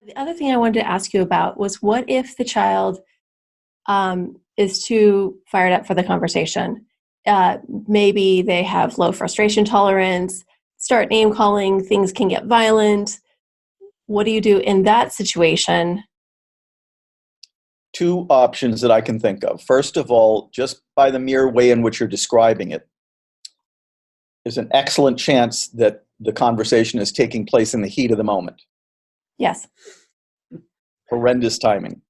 The other thing I wanted to ask you about was what if the child is too fired up for the conversation? Maybe they have low frustration tolerance, start name calling, things can get violent. What do you do in that situation? Two options that I can think of. First of all, just by the mere way in which you're describing it, there's an excellent chance that the conversation is taking place in the heat of the moment. Yes. Horrendous timing.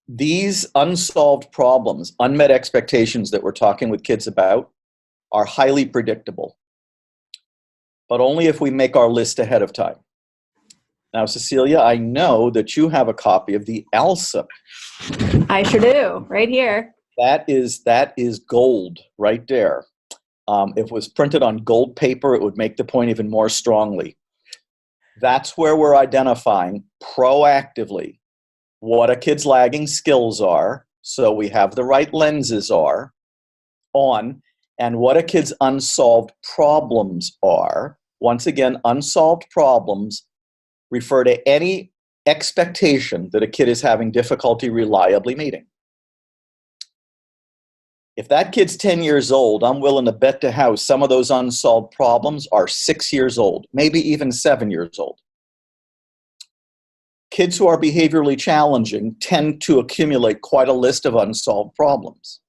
These unsolved problems, unmet expectations that we're talking with kids about are highly predictable, but only if we make our list ahead of time. Now, Cecilia, I know that you have a copy of the ALSA. I sure do, right here. That is gold right there. If it was printed on gold paper, it would make the point even more strongly. That's where we're identifying proactively what a kid's lagging skills are, so we have the right lenses are on, and what a kid's unsolved problems are. Once again, unsolved problems refer to any expectation that a kid is having difficulty reliably meeting. If that kid's 10 years old, I'm willing to bet the house some of those unsolved problems are 6 years old, maybe even 7 years old. Kids who are behaviorally challenging tend to accumulate quite a list of unsolved problems.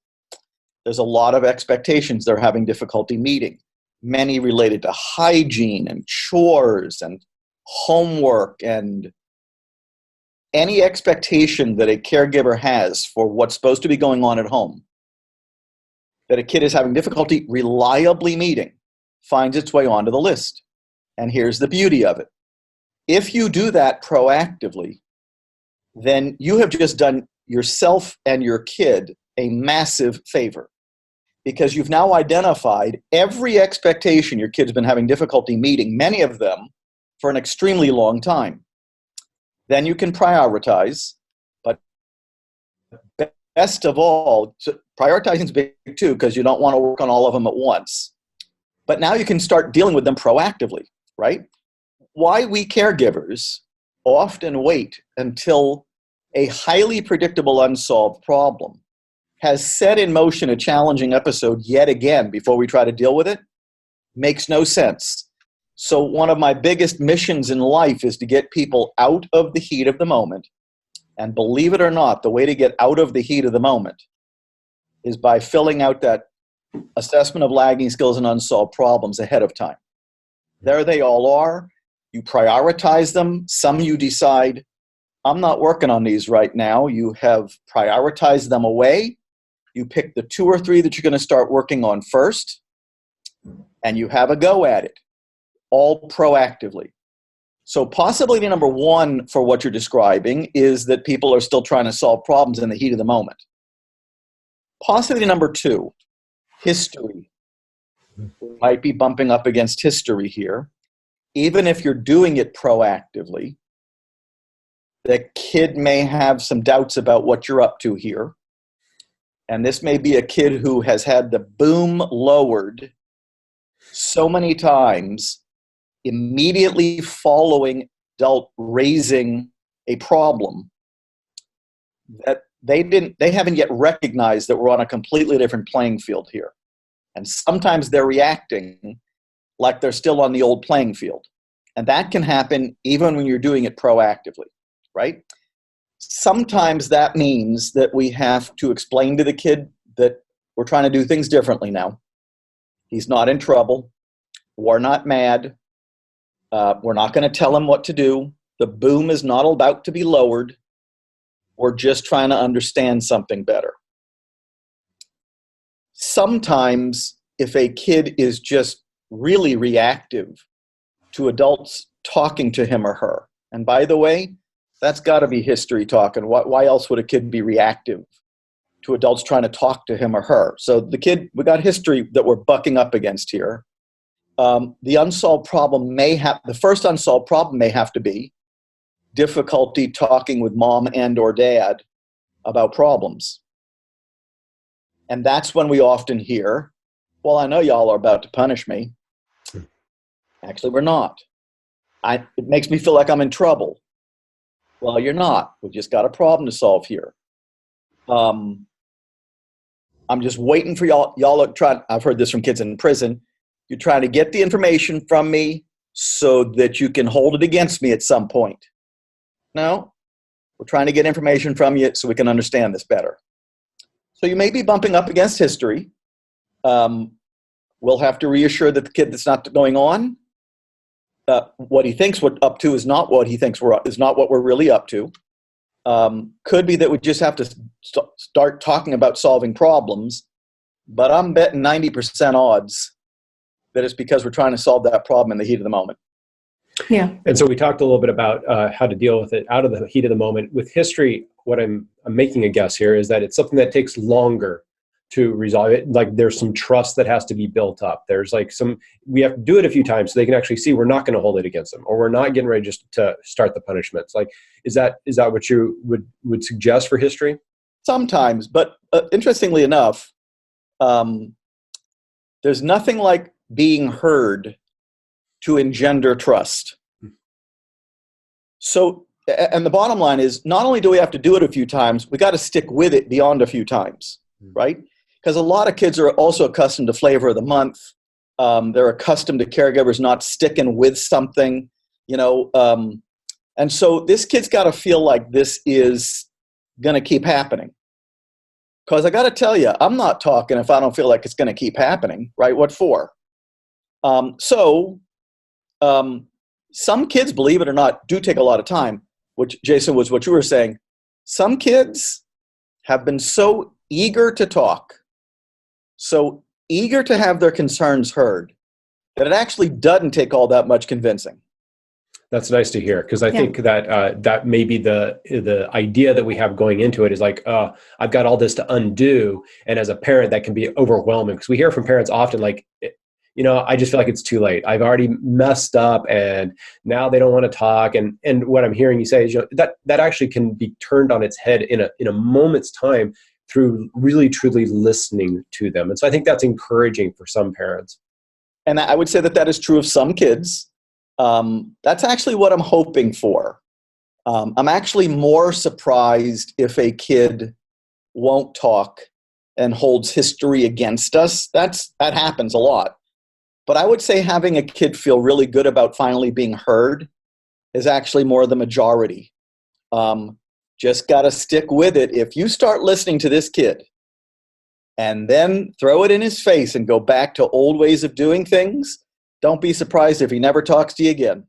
There's a lot of expectations they're having difficulty meeting, many related to hygiene and chores and homework and any expectation that a caregiver has for what's supposed to be going on at home that a kid is having difficulty reliably meeting finds its way onto the list. And here's the beauty of it. If you do that proactively, then you have just done yourself and your kid a massive favor, because you've now identified every expectation your kid's been having difficulty meeting, many of them for an extremely long time. Then you can prioritize, but best of all, prioritizing is big too, because you don't want to work on all of them at once. But now you can start dealing with them proactively, right? Why we caregivers often wait until a highly predictable unsolved problem has set in motion a challenging episode yet again before we try to deal with it makes no sense. So one of my biggest missions in life is to get people out of the heat of the moment. And believe it or not, the way to get out of the heat of the moment is by filling out that assessment of lagging skills and unsolved problems ahead of time. There they all are. You prioritize them. Some you decide, I'm not working on these right now. You have prioritized them away. You pick the 2 or 3 that you're going to start working on first, and you have a go at it, all proactively. So possibility number 1 for what you're describing is that people are still trying to solve problems in the heat of the moment. Possibility number 2, history. We might be bumping up against history here. Even if you're doing it proactively, the kid may have some doubts about what you're up to here. And this may be a kid who has had the boom lowered so many times immediately following adult raising a problem that they haven't yet recognized that we're on a completely different playing field here. And sometimes they're reacting like they're still on the old playing field. And that can happen even when you're doing it proactively, right? Sometimes that means that we have to explain to the kid that we're trying to do things differently now. He's not in trouble. We're not mad. We're not going to tell him what to do. The boom is not about to be lowered. We're just trying to understand something better. Sometimes if a kid is just really reactive to adults talking to him or her, and by the way, that's got to be history talking. Why else would a kid be reactive to adults trying to talk to him or her? So the kid, we got history that we're bucking up against here. The unsolved problem the first unsolved problem may have to be difficulty talking with mom and or dad about problems. And that's when we often hear, well, I know y'all are about to punish me. Actually, we're not. It makes me feel like I'm in trouble. Well, you're not. We've just got a problem to solve here. I'm just waiting for y'all. I've heard this from kids in prison. You're trying to get the information from me so that you can hold it against me at some point. No, we're trying to get information from you so we can understand this better. So you may be bumping up against history. We'll have to reassure that the kid that's not going on, what he thinks we're up to is not what he thinks is not what we're really up to. Could be that we just have to start talking about solving problems, but I'm betting 90% odds that it's because we're trying to solve that problem in the heat of the moment. Yeah. And so we talked a little bit about how to deal with it out of the heat of the moment. With history, what I'm making a guess here is that it's something that takes longer to resolve it. Like there's some trust that has to be built up. There's like we have to do it a few times so they can actually see we're not going to hold it against them, or we're not getting ready just to start the punishments. Like, is that what you would suggest for history? Sometimes, but interestingly enough, there's nothing like being heard to engender trust. So, and the bottom line is, not only do we have to do it a few times, we got to stick with it beyond a few times, right? Because a lot of kids are also accustomed to flavor of the month. They're accustomed to caregivers not sticking with something, and so this kid's got to feel like this is going to keep happening. Because I got to tell you, I'm not talking if I don't feel like it's going to keep happening, right? What for? Some kids, believe it or not, do take a lot of time, which, Jason, was what you were saying. Some kids have been so eager to talk, so eager to have their concerns heard, that it actually doesn't take all that much convincing. That's nice to hear, because I think that that may be the idea that we have going into it is like, I've got all this to undo. And as a parent, that can be overwhelming, because we hear from parents often like, I just feel like it's too late. I've already messed up and now they don't want to talk. And what I'm hearing you say is that actually can be turned on its head in a moment's time through really truly listening to them. And so I think that's encouraging for some parents. And I would say that is true of some kids. That's actually what I'm hoping for. I'm actually more surprised if a kid won't talk and holds history against us. That happens a lot. But I would say having a kid feel really good about finally being heard is actually more the majority. Just got to stick with it. If you start listening to this kid and then throw it in his face and go back to old ways of doing things, don't be surprised if he never talks to you again.